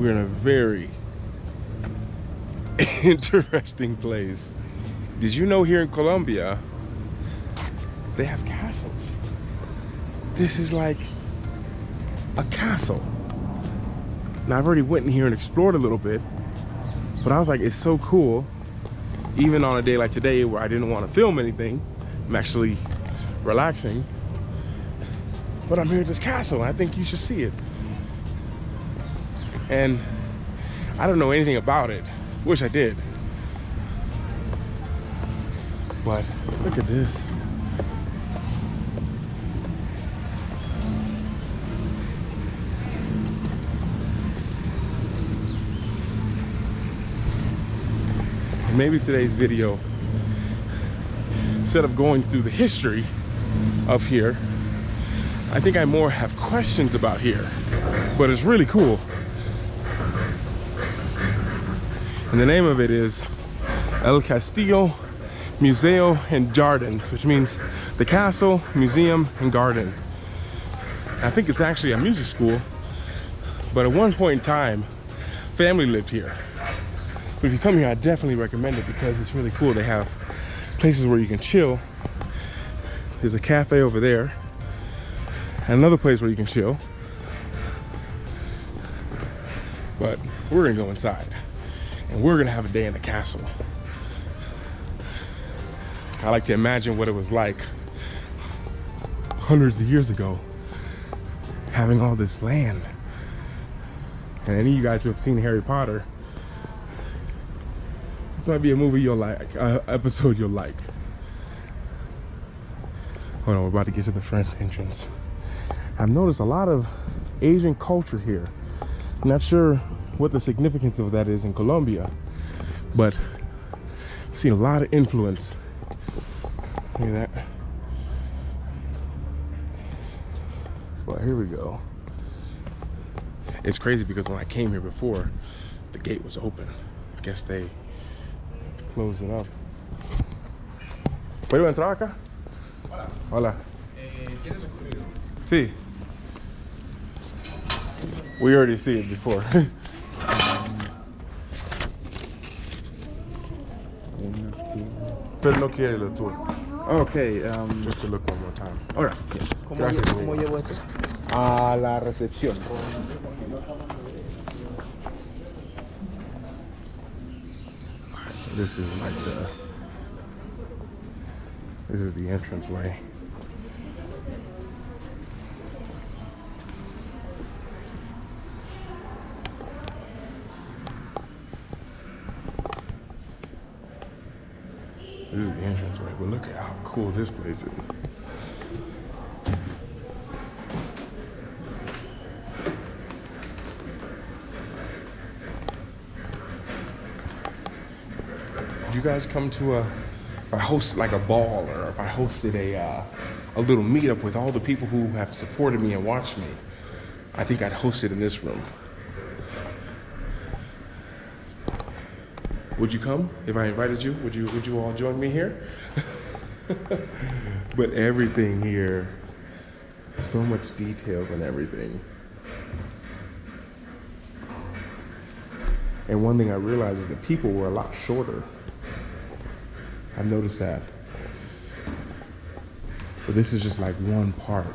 we're in a very interesting place. Did you know here in Colombia, they have castles? This is like a castle. Now I've already went in here and explored a little bit, but I was like, it's so cool. Even on a day like today where I didn't want to film anything, I'm actually relaxing. But I'm here at this castle, and I think you should see it. And I don't know anything about it. Wish I did. But look at this. And maybe today's video, instead of going through the history of here, I think I more have questions about here, but it's really cool. And the name of it is El Castillo Museo and Jardins, which means the castle, museum, and garden. I think it's actually a music school, but at one point in time, family lived here. But if you come here, I definitely recommend it because it's really cool. They have places where you can chill. There's a cafe over there, and another place where you can chill. But we're gonna go inside, and we're gonna have a day in the castle. I like to imagine what it was like hundreds of years ago, having all this land. And any of you guys who have seen Harry Potter, this might be a movie you'll like, episode you'll like. Hold on, we're about to get to the front entrance. I've noticed a lot of Asian culture here. I'm not sure what the significance of that is in Colombia, but I've seen a lot of influence. Look at that. Well, here we go. It's crazy because when I came here before, the gate was open. I guess they closed it up. ¿Puedo entrar acá? Hola. Hola. ¿Tienes recorrido? Sí. We already see it before. Pero no quiere el tour. Okay. Just to look one more time. All right. Yes. Gracias. ¿Cómo llevo esto? A la recepción. Alright, so this is like this is the entrance way. This is the entrance way, but look at how cool this place is. Did you guys come to if I host like a ball, or if I hosted a little meetup with all the people who have supported me and watched me, I think I'd host it in this room. Would you come if I invited you? Would you all join me here? But everything here, so much details on everything. And one thing I realized is that people were a lot shorter. I've noticed that. But this is just like one part.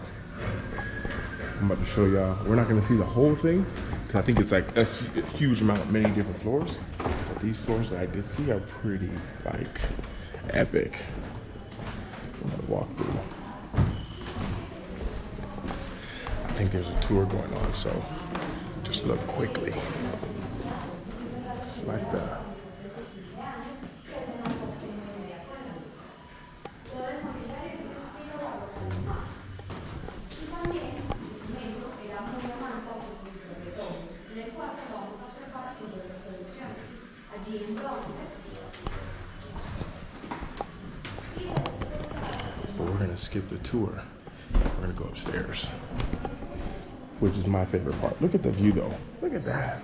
I'm about to show y'all. We're not gonna see the whole thing, because I think it's like a huge amount, many different floors. But these floors that I did see are pretty like epic. I'm gonna walk through. I think there's a tour going on, so just look quickly. It's like the but we're gonna skip the tour. We're gonna go upstairs, which is my favorite part. Look at the view though. Look at that.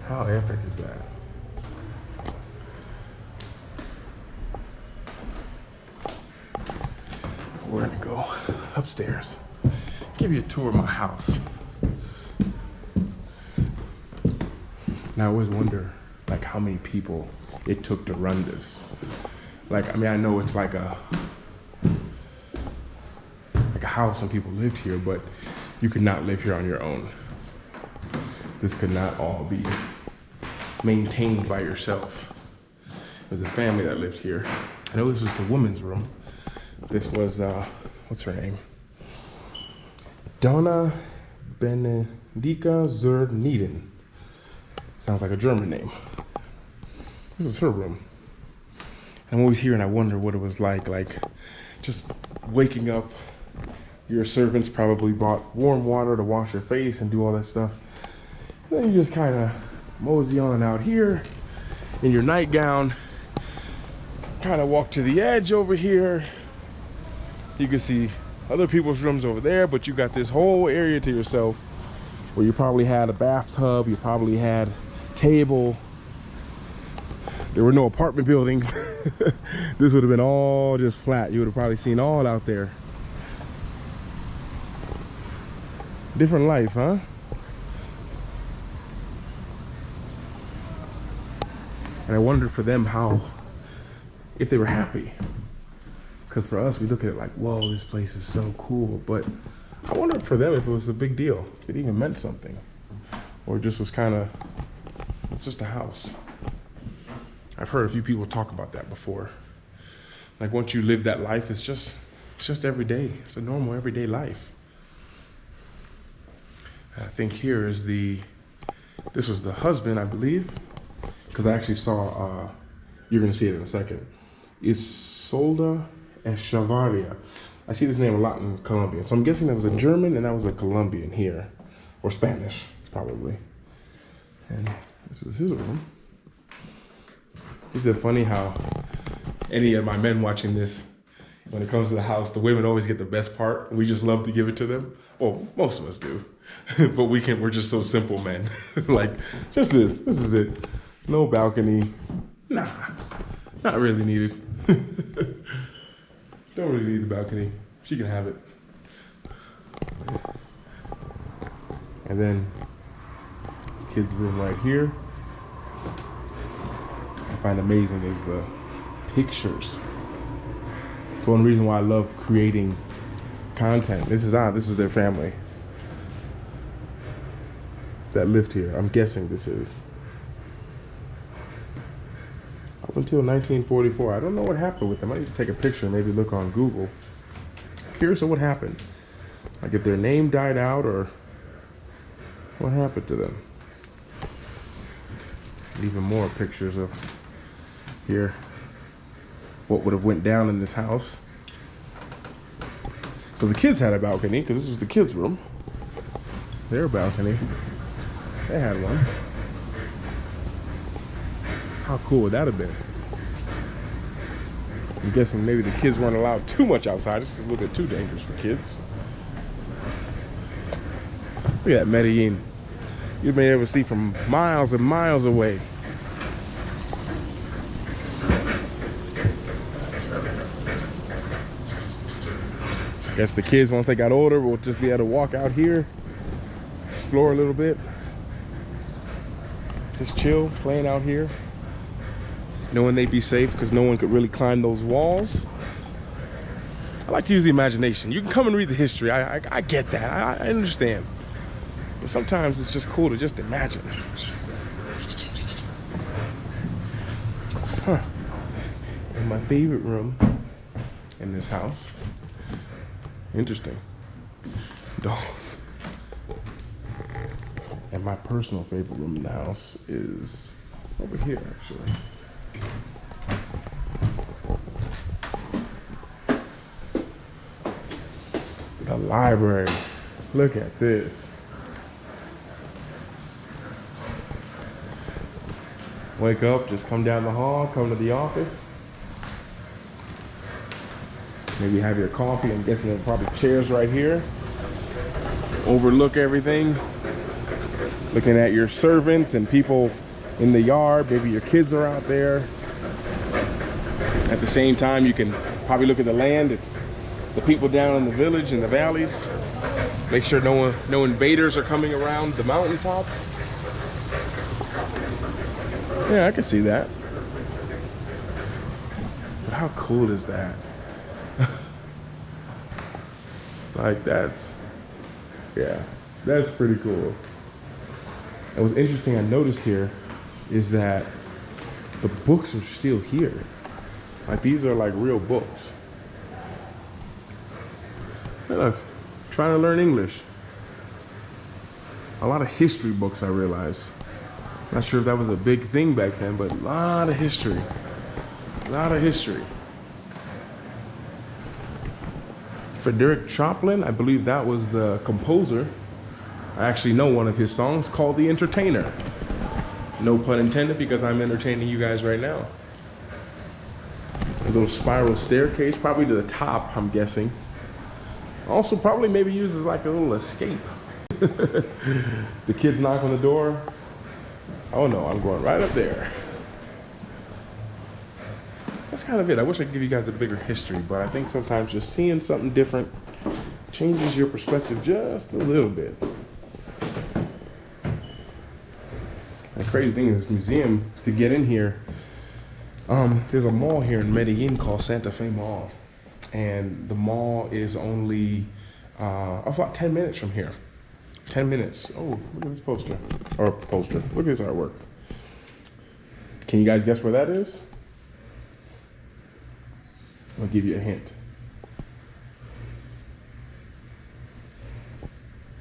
How epic is that? We're gonna go upstairs, give you a tour of my house. And I always wonder, like, how many people it took to run this. Like, I mean, I know it's like a house and people lived here, but you could not live here on your own. This could not all be maintained by yourself. There's a family that lived here. I know this was the woman's room. This was, what's her name? Donna Benedica Zerneden. Sounds like a German name. This is her room. I'm always here and I wonder what it was like just waking up. Your servants probably brought warm water to wash your face and do all that stuff. And then you just kind of mosey on out here in your nightgown, kind of walk to the edge over here. You can see other people's rooms over there, but you got this whole area to yourself where you probably had a bathtub, you probably had a table. There were no apartment buildings. This would have been all just flat. You would have probably seen all out there. Different life, huh? And I wondered for them if they were happy. Because for us, we look at it like, whoa, this place is so cool. But I wondered for them if it was a big deal, if it even meant something. Or it just was it's just a house. I've heard a few people talk about that before. Like once you live that life, it's just every day. It's a normal everyday life. I think here is this was the husband, I believe, because I actually saw, you're gonna see it in a second. Isolda Echevarria. I see this name a lot in Colombian. So I'm guessing that was a German and that was a Colombian here, or Spanish, probably. And this was his room. Isn't it funny how any of my men watching this, when it comes to the house, the women always get the best part. We just love to give it to them. Well, most of us do. But we're just so simple, men. Like, just this is it. No balcony. Nah, not really needed. Don't really need the balcony. She can have it. And then kids' room right here. I find amazing is the pictures. It's one reason why I love creating content. This is their family that lived here. I'm guessing this is. Up until 1944. I don't know what happened with them. I need to take a picture and maybe look on Google. I'm curious of what happened. Like if their name died out or what happened to them. And even more pictures of here. What would have went down in this house. So the kids had a balcony because this was the kids' room. Their balcony. They had one. How cool would that have been? I'm guessing maybe the kids weren't allowed too much outside. This is a little bit too dangerous for kids. Look at that Medellin. You'd be able to see from miles and miles away. Guess the kids, once they got older, will just be able to walk out here, explore a little bit. Just chill, playing out here. Knowing they'd be safe because no one could really climb those walls. I like to use the imagination. You can come and read the history. I get that. I understand. But sometimes it's just cool to just imagine. Huh. And my favorite room in this house. Interesting. Dolls. And my personal favorite room in the house is over here, actually. The library. Look at this. Wake up, just come down the hall, come to the office. Maybe have your coffee. I'm guessing there are probably chairs right here. Overlook everything. Looking at your servants and people in the yard. Maybe your kids are out there. At the same time, you can probably look at the land, the people down in the village, in the valleys. Make sure no invaders are coming around the mountaintops. Yeah, I can see that. But how cool is that? Like yeah, that's pretty cool. And what's interesting I noticed here is that the books are still here. Like these are like real books. Hey, look, trying to learn English. A lot of history books, I realize. Not sure if that was a big thing back then, but a lot of history. A lot of history. Frederick Chopin, I believe that was the composer. I actually know one of his songs called The Entertainer. No pun intended, because I'm entertaining you guys right now. A little spiral staircase, probably to the top, I'm guessing. Also probably maybe used as like a little escape. The kids knock on the door. Oh no, I'm going right up there. That's kind of it. I wish I could give you guys a bigger history, but I think sometimes just seeing something different changes your perspective just a little bit. The crazy thing is this museum, to get in here, there's a mall here in Medellin called Santa Fe Mall. And the mall is only about 10 minutes from here. 10 minutes. Oh, look at this poster. Or poster. Look at this artwork. Can you guys guess where that is? I'll give you a hint.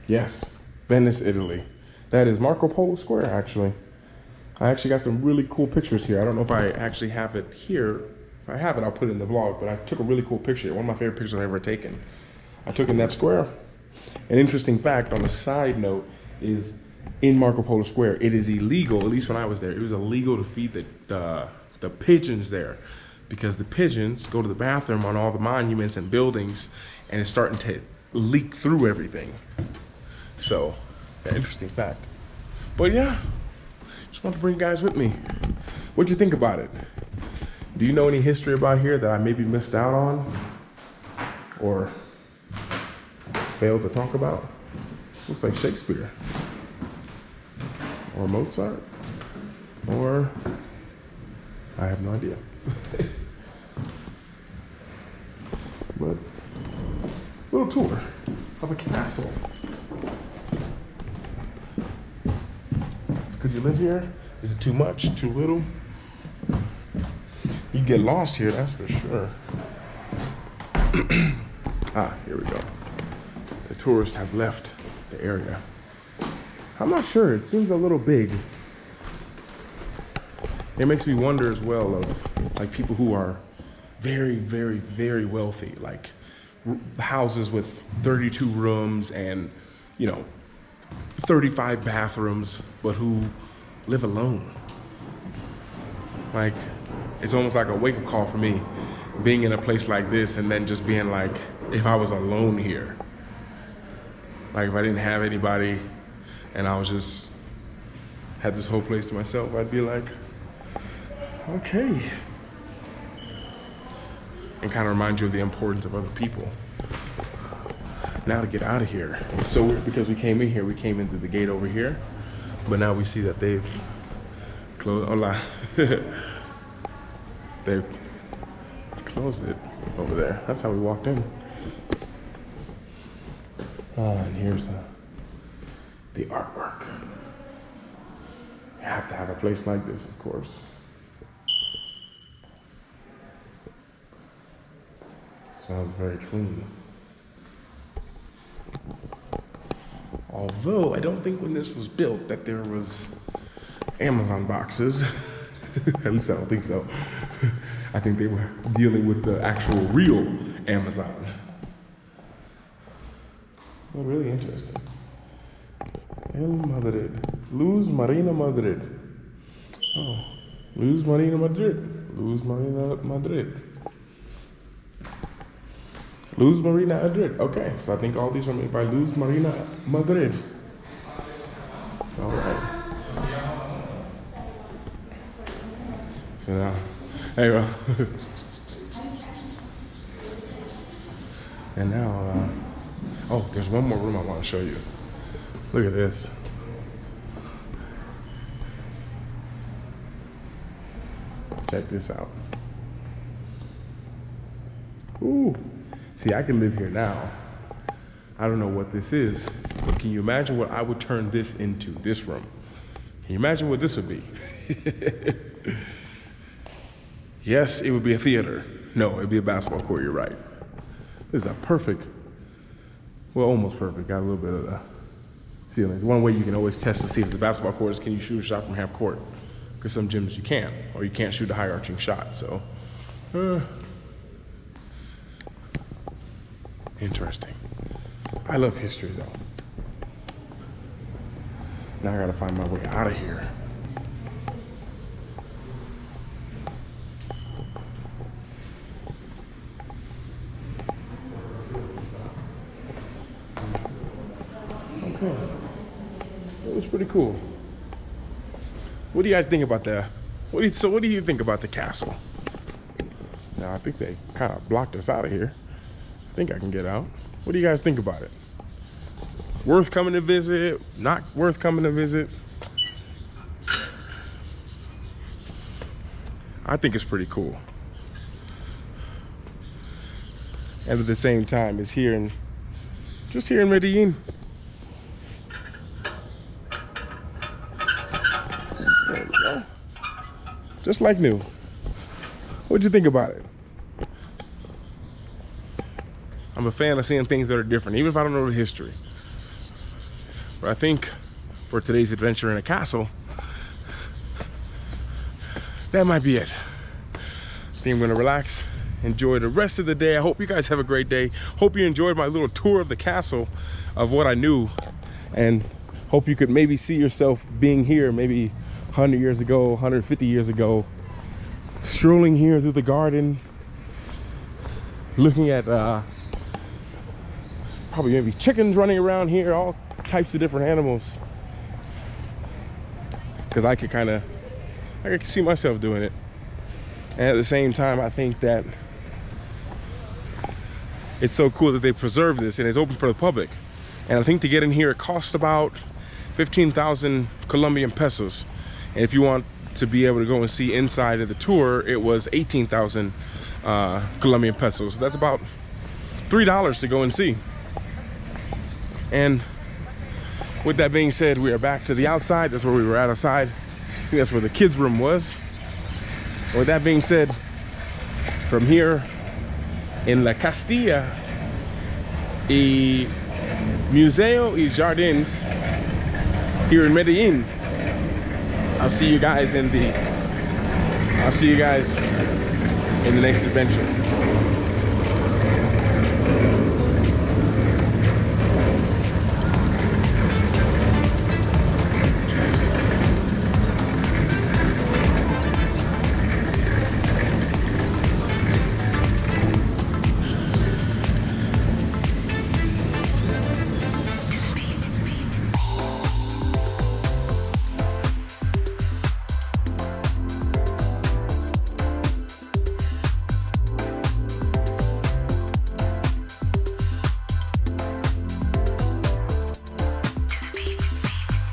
Yes, Venice, Italy. That is Marco Polo Square, actually. I actually got some really cool pictures here. I don't know if I actually have it here. If I have it, I'll put it in the vlog, but I took a really cool picture. One of my favorite pictures I've ever taken. I took in that square. An interesting fact on a side note is in Marco Polo Square, it is illegal, at least when I was there, it was illegal to feed the pigeons there, because the pigeons go to the bathroom on all the monuments and buildings, and it's starting to leak through everything. So, an interesting fact. But yeah, just want to bring you guys with me. What'd you think about it? Do you know any history about here that I maybe missed out on or failed to talk about? Looks like Shakespeare or Mozart, or I have no idea. But little tour of a castle. Could you live here? Is it too much? Too little? You get lost here, that's for sure. Here we go. The tourists have left the area. I'm not sure, it seems a little big. It makes me wonder as well of like people who are very, very, very wealthy, like houses with 32 rooms and, 35 bathrooms, but who live alone. Like, it's almost like a wake-up call for me, being in a place like this and then just being like, if I was alone here, like if I didn't have anybody and I was just, had this whole place to myself, I'd be like, okay. And kind of remind you of the importance of other people. Now to get out of here. It's so weird because we came in here, we came in through the gate over here, but now we see that they've closed, hola. They've closed it over there. That's how we walked in. And here's the artwork. You have to have a place like this, of course. Smells very clean. Although I don't think when this was built that there was Amazon boxes. At least I don't think so. I think they were dealing with the actual real Amazon. But really interesting. El Madrid. Luz Marina Madrid. Oh, Luz Marina Madrid. Luz Marina Madrid. Luz Marina Madrid. Okay, so I think all these are made by Luz Marina Madrid. All right. So now, there you go. And now, oh, there's one more room I want to show you. Look at this. Check this out. Ooh, see, I can live here now. I don't know what this is, but can you imagine what I would turn this into, this room? Can you imagine what this would be? Yes, it would be a theater. No, it'd be a basketball court, you're right. This is a perfect, well, almost perfect. Got a little bit of the ceilings. One way you can always test to see if it's a basketball court is, can you shoot a shot from half court? Because some gyms you can't, or you can't shoot a high arching shot, so. Interesting. I love history though. Now I gotta find my way out of here. Okay. It was pretty cool. What do you guys think about that? What do you think about the castle? Now I think they kind of blocked us out of here. I think I can get out. What do you guys think about it? Worth coming to visit? Not worth coming to visit? I think it's pretty cool. And at the same time, it's here in, just here in Medellin. There we go. Just like new. What'd you think about it? I'm a fan of seeing things that are different, even if I don't know the history. But I think for today's adventure in a castle, that might be it. I think I'm gonna relax, enjoy the rest of the day. I hope you guys have a great day. Hope you enjoyed my little tour of the castle, of what I knew, and hope you could maybe see yourself being here maybe 100 years ago, 150 years ago, strolling here through the garden, looking at probably maybe chickens running around here, all types of different animals. Because I could see myself doing it. And at the same time, I think that it's so cool that they preserve this and it's open for the public. And I think to get in here, it costs about 15,000 Colombian pesos. And if you want to be able to go and see inside of the tour, it was 18,000 Colombian pesos. That's about $3 to go and see. And with that being said, we are back to the outside. That's where we were at outside. I think that's where the kids' room was. With that being said, from here in La Castilla y Museo y Jardins here in Medellin, I'll see you guys in the next adventure.